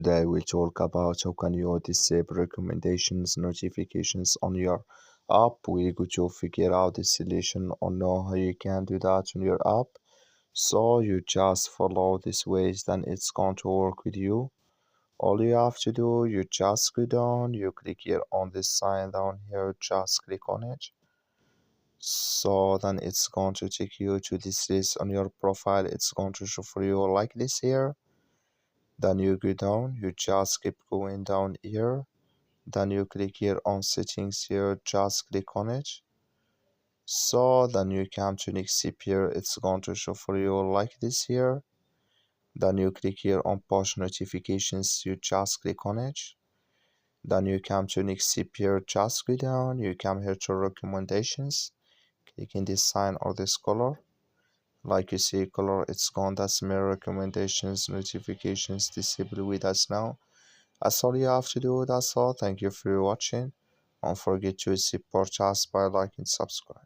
Today we'll talk about how can you disable recommendations notifications on your app. We're going to figure out the solution on how you can do that on your app. So you just follow these ways, then it's going to work with you. All you have to do, you just go down, you click here on this sign down here, just click on it. So then it's going to take you to this list on your profile. It's going to show for you like this here. Then you go down, you just keep going down here. Then you click here on settings here, just click on it. So then you come to next step here, it's going to show for you like this here. Then you click here on push notifications, you just click on it. Then you come to next step here, just go down, you come here to recommendations, click in this sign or this color. Like you see color, it's gone, that's my recommendations, notifications disabled with us now. That's all you have to do, that's all. Thank you for watching. Don't forget to support us by liking and subscribe.